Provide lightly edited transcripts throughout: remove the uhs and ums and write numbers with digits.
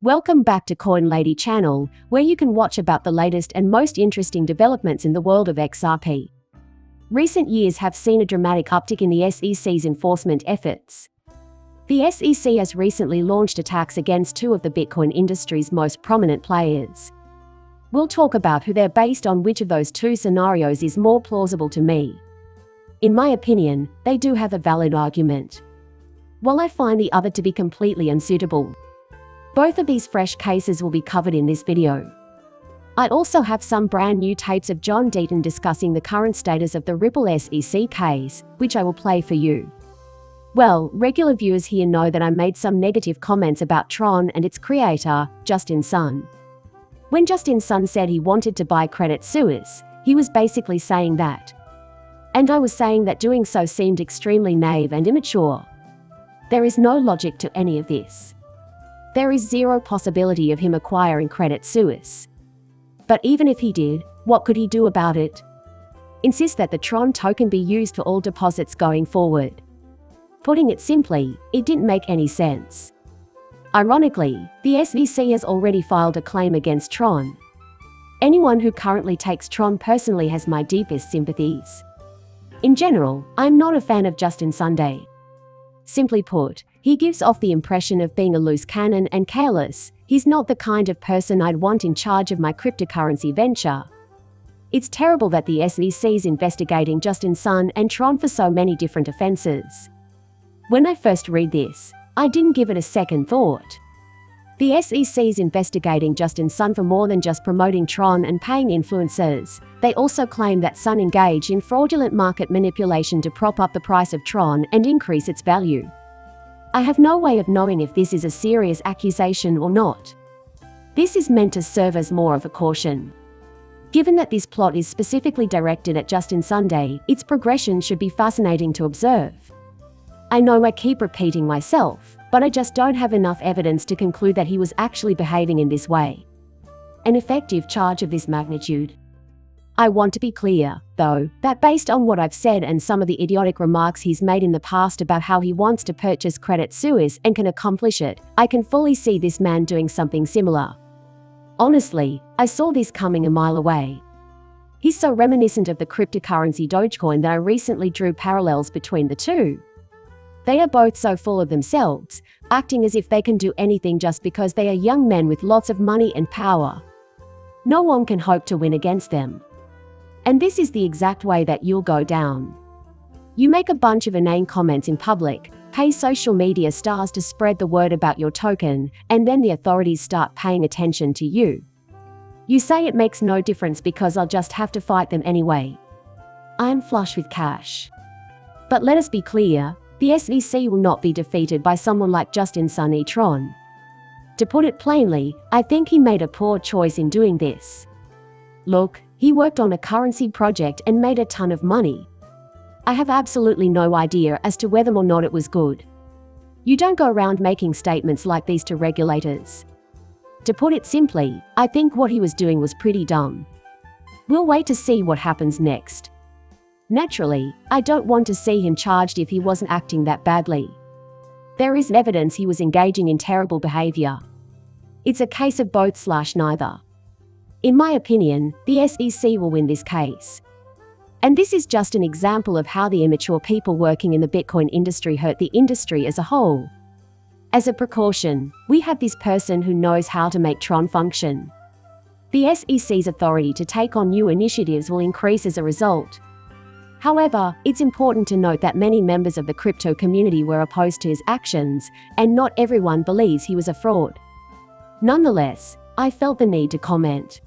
Welcome back to Coin Lady channel, where you can watch about the latest and most interesting developments in the world of XRP. Recent years have seen a dramatic uptick in the SEC's enforcement efforts. The SEC has recently launched attacks against two of the Bitcoin industry's most prominent players. We'll talk about who they're based on. Which of those two scenarios is more plausible to me. In my opinion, they do have a valid argument, while I find the other to be completely unsuitable. Both of these fresh cases will be covered in this video. I also have some brand new tapes of John Deaton discussing the current status of the Ripple SEC case, which I will play for you. Well, regular viewers here know that I made some negative comments about Tron and its creator, Justin Sun. When Justin Sun said he wanted to buy Credit Suisse, he was basically saying that. And I was saying that doing so seemed extremely naive and immature. There is no logic to any of this. There is zero possibility of him acquiring Credit Suisse. But even if he did, what could he do about it? Insist that the Tron token be used for all deposits going forward. Putting it simply, it didn't make any sense. Ironically, the SEC has already filed a claim against Tron. Anyone who currently takes Tron personally has my deepest sympathies. In general, I'm not a fan of Justin Sun. Simply put, he gives off the impression of being a loose cannon and careless. He's not the kind of person I'd want in charge of my cryptocurrency venture. It's terrible that the SEC's investigating Justin Sun and Tron for so many different offenses. When I first read this, I didn't give it a second thought. The SEC's investigating Justin Sun for more than just promoting Tron and paying influencers. They also claim that Sun engaged in fraudulent market manipulation to prop up the price of Tron and increase its value. I have no way of knowing if this is a serious accusation or not. This is meant to serve as more of a caution. Given that this plot is specifically directed at Justin Sun, its progression should be fascinating to observe. I know I keep repeating myself, but I just don't have enough evidence to conclude that he was actually behaving in this way. An effective charge of this magnitude. I want to be clear, though, that based on what I've said and some of the idiotic remarks he's made in the past about how he wants to purchase Credit Suisse and can accomplish it, I can fully see this man doing something similar. Honestly, I saw this coming a mile away. He's so reminiscent of the cryptocurrency Dogecoin that I recently drew parallels between the two. They are both so full of themselves, acting as if they can do anything just because they are young men with lots of money and power. No one can hope to win against them. And this is the exact way that you'll go down. You make a bunch of inane comments in public, pay social media stars to spread the word about your token, and then the authorities start paying attention to you. You say it makes no difference because I'll just have to fight them anyway. I am flush with cash. But let us be clear, the SEC will not be defeated by someone like Justin Sun Tron. To put it plainly, I think he made a poor choice in doing this. Look, he worked on a currency project and made a ton of money. I have absolutely no idea as to whether or not it was good. You don't go around making statements like these to regulators. To put it simply, I think what he was doing was pretty dumb. We'll wait to see what happens next. Naturally, I don't want to see him charged if he wasn't acting that badly. There is evidence he was engaging in terrible behavior. It's a case of both/neither. In my opinion, the SEC will win this case. And this is just an example of how the immature people working in the Bitcoin industry hurt the industry as a whole. As a precaution, we have this person who knows how to make Tron function. The SEC's authority to take on new initiatives will increase as a result. However, it's important to note that many members of the crypto community were opposed to his actions, and not everyone believes he was a fraud. Nonetheless, I felt the need to comment.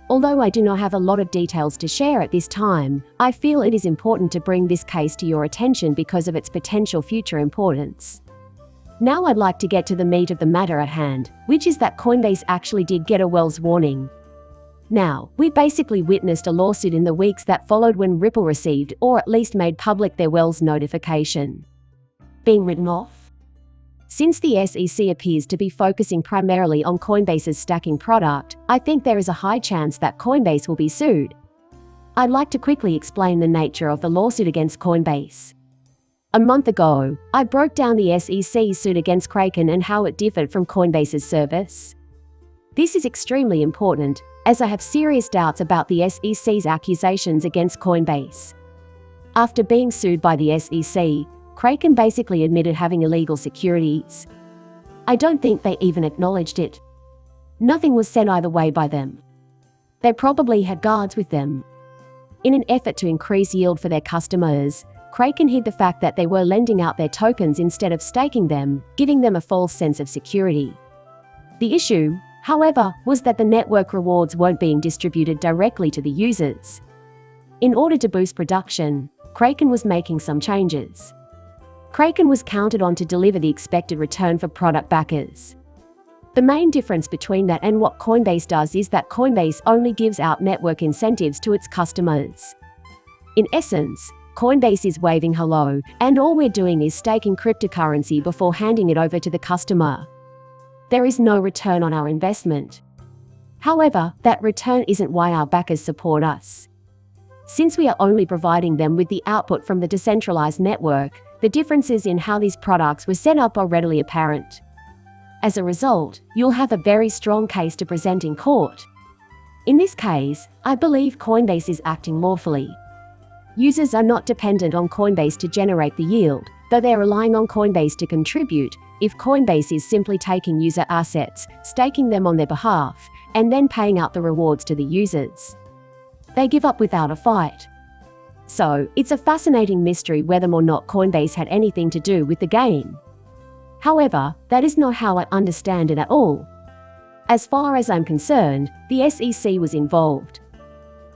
Although I do not have a lot of details to share at this time, I feel it is important to bring this case to your attention because of its potential future importance. Now I'd like to get to the meat of the matter at hand, which is that Coinbase actually did get a Wells warning. Now, we basically witnessed a lawsuit in the weeks that followed when Ripple received, or at least made public, their Wells notification being written off. Since the SEC appears to be focusing primarily on Coinbase's stacking product, I think there is a high chance that Coinbase will be sued. I'd like to quickly explain the nature of the lawsuit against Coinbase. A month ago, I broke down the SEC's suit against Kraken and how it differed from Coinbase's service. This is extremely important, as I have serious doubts about the SEC's accusations against Coinbase. After being sued by the SEC, Kraken basically admitted having illegal securities. I don't think they even acknowledged it. Nothing was said either way by them. They probably had guards with them. In an effort to increase yield for their customers, Kraken hid the fact that they were lending out their tokens instead of staking them, giving them a false sense of security. The issue, however, was that the network rewards weren't being distributed directly to the users. In order to boost production, Kraken was making some changes. Kraken was counted on to deliver the expected return for product backers. The main difference between that and what Coinbase does is that Coinbase only gives out network incentives to its customers. In essence, Coinbase is waving hello, and all we're doing is staking cryptocurrency before handing it over to the customer. There is no return on our investment. However, that return isn't why our backers support us. Since we are only providing them with the output from the decentralized network, the differences in how these products were set up are readily apparent. As a result, you'll have a very strong case to present in court. In this case, I believe Coinbase is acting lawfully. Users are not dependent on Coinbase to generate the yield, though they are relying on Coinbase to contribute. If Coinbase is simply taking user assets, staking them on their behalf, and then paying out the rewards to the users, they give up without a fight. So, it's a fascinating mystery whether or not Coinbase had anything to do with the game. However, that is not how I understand it at all. As far as I'm concerned, the SEC was involved.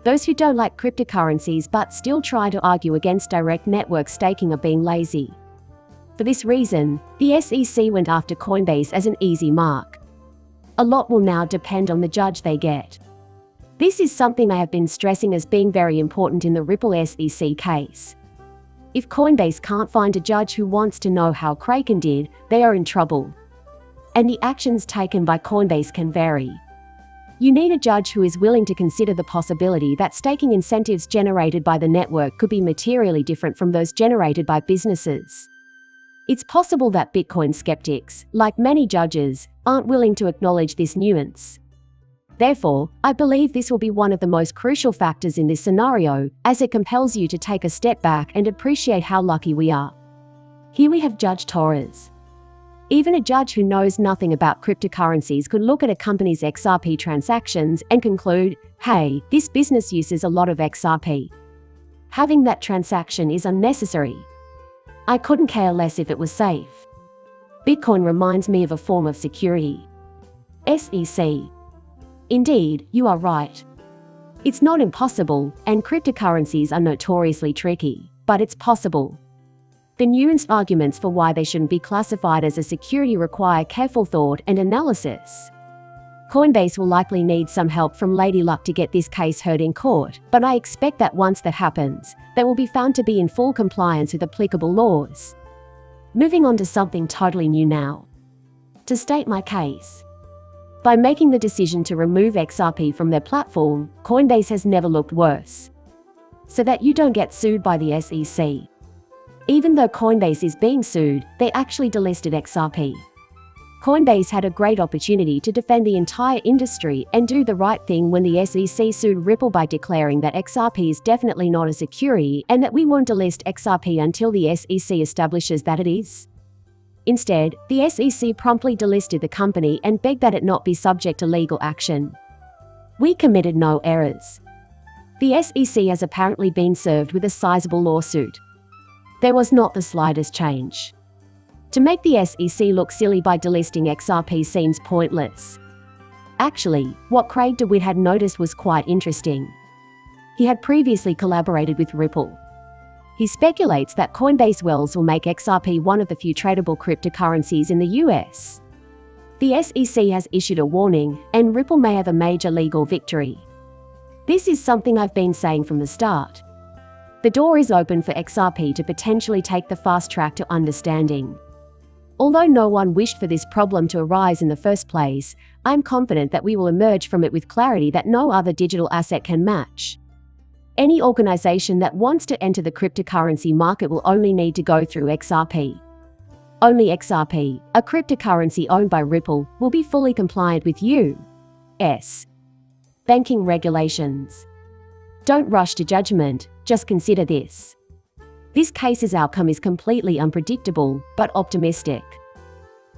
Those who don't like cryptocurrencies but still try to argue against direct network staking are being lazy. For this reason, the SEC went after Coinbase as an easy mark. A lot will now depend on the judge they get. This is something I have been stressing as being very important in the Ripple SEC case. If Coinbase can't find a judge who wants to know how Kraken did, they are in trouble. And the actions taken by Coinbase can vary. You need a judge who is willing to consider the possibility that staking incentives generated by the network could be materially different from those generated by businesses. It's possible that Bitcoin skeptics, like many judges, aren't willing to acknowledge this nuance. Therefore, I believe this will be one of the most crucial factors in this scenario, as it compels you to take a step back and appreciate how lucky we are. Here we have Judge Torres. Even a judge who knows nothing about cryptocurrencies could look at a company's XRP transactions and conclude, hey, this business uses a lot of XRP. Having that transaction is unnecessary. I couldn't care less if it was safe. Bitcoin reminds me of a form of security. SEC. Indeed, you are right. It's not impossible, and cryptocurrencies are notoriously tricky, but it's possible. The nuanced arguments for why they shouldn't be classified as a security require careful thought and analysis. Coinbase will likely need some help from Lady Luck to get this case heard in court, but I expect that once that happens, they will be found to be in full compliance with applicable laws. Moving on to something totally new now. To state my case. By making the decision to remove XRP from their platform, Coinbase has never looked worse. So that you don't get sued by the SEC. Even though Coinbase is being sued, they actually delisted XRP. Coinbase had a great opportunity to defend the entire industry and do the right thing when the SEC sued Ripple by declaring that XRP is definitely not a security and that we won't delist XRP until the SEC establishes that it is. Instead, the SEC promptly delisted the company and begged that it not be subject to legal action. We committed no errors. The SEC has apparently been served with a sizable lawsuit. There was not the slightest change. To make the SEC look silly by delisting XRP seems pointless. Actually, what Craig DeWitt had noticed was quite interesting. He had previously collaborated with Ripple. He speculates that Coinbase Wells will make XRP one of the few tradable cryptocurrencies in the US. The SEC has issued a warning, and Ripple may have a major legal victory. This is something I've been saying from the start. The door is open for XRP to potentially take the fast track to understanding. Although no one wished for this problem to arise in the first place, I'm confident that we will emerge from it with clarity that no other digital asset can match. Any organization that wants to enter the cryptocurrency market will only need to go through XRP. Only XRP, a cryptocurrency owned by Ripple, will be fully compliant with U.S. banking regulations. Don't rush to judgment, just consider this. This case's outcome is completely unpredictable, but optimistic.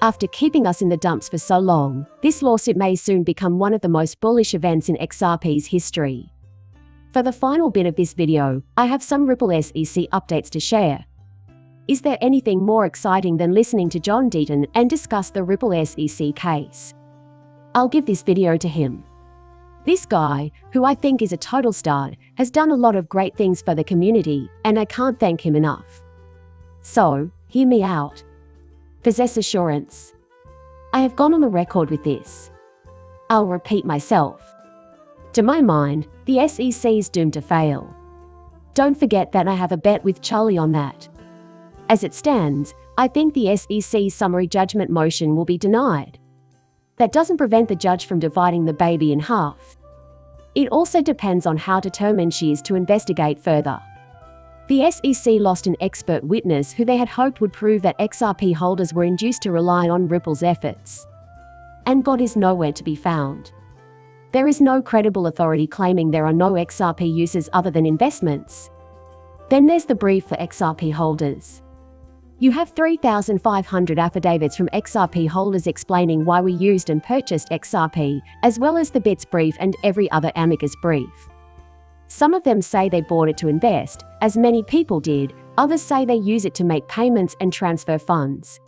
After keeping us in the dumps for so long, this lawsuit may soon become one of the most bullish events in XRP's history. For the final bit of this video, I have some Ripple SEC updates to share. Is there anything more exciting than listening to John Deaton and discuss the Ripple SEC case? I'll give this video to him. This guy, who I think is a total stud, has done a lot of great things for the community, and I can't thank him enough. So, hear me out. Possess assurance. I have gone on the record with this. I'll repeat myself. To my mind, the SEC is doomed to fail. Don't forget that I have a bet with Charlie on that. As it stands, I think the SEC summary judgment motion will be denied. That doesn't prevent the judge from dividing the baby in half. It also depends on how determined she is to investigate further. The SEC lost an expert witness who they had hoped would prove that XRP holders were induced to rely on Ripple's efforts. And God is nowhere to be found. There is no credible authority claiming there are no XRP uses other than investments. Then there's the brief for XRP holders. You have 3,500 affidavits from XRP holders explaining why we used and purchased XRP, as well as the BITS brief and every other amicus brief. Some of them say they bought it to invest, as many people did, others say they use it to make payments and transfer funds.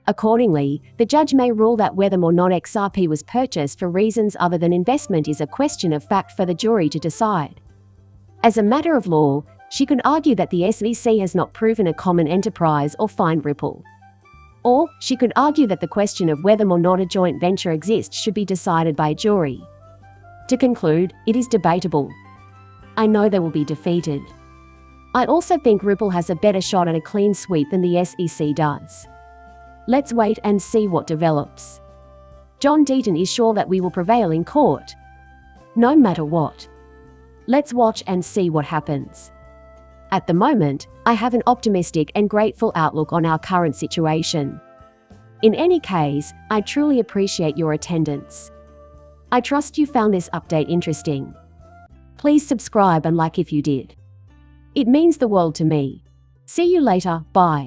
Accordingly, the judge may rule that whether or not XRP was purchased for reasons other than investment is a question of fact for the jury to decide. As a matter of law, she could argue that the SEC has not proven a common enterprise or fine Ripple. Or, she could argue that the question of whether or not a joint venture exists should be decided by a jury. To conclude, it is debatable. I know they will be defeated. I also think Ripple has a better shot at a clean sweep than the SEC does. Let's wait and see what develops. John Deaton is sure that we will prevail in court. No matter what. Let's watch and see what happens. At the moment, I have an optimistic and grateful outlook on our current situation. In any case, I truly appreciate your attendance. I trust you found this update interesting. Please subscribe and like if you did. It means the world to me. See you later, bye.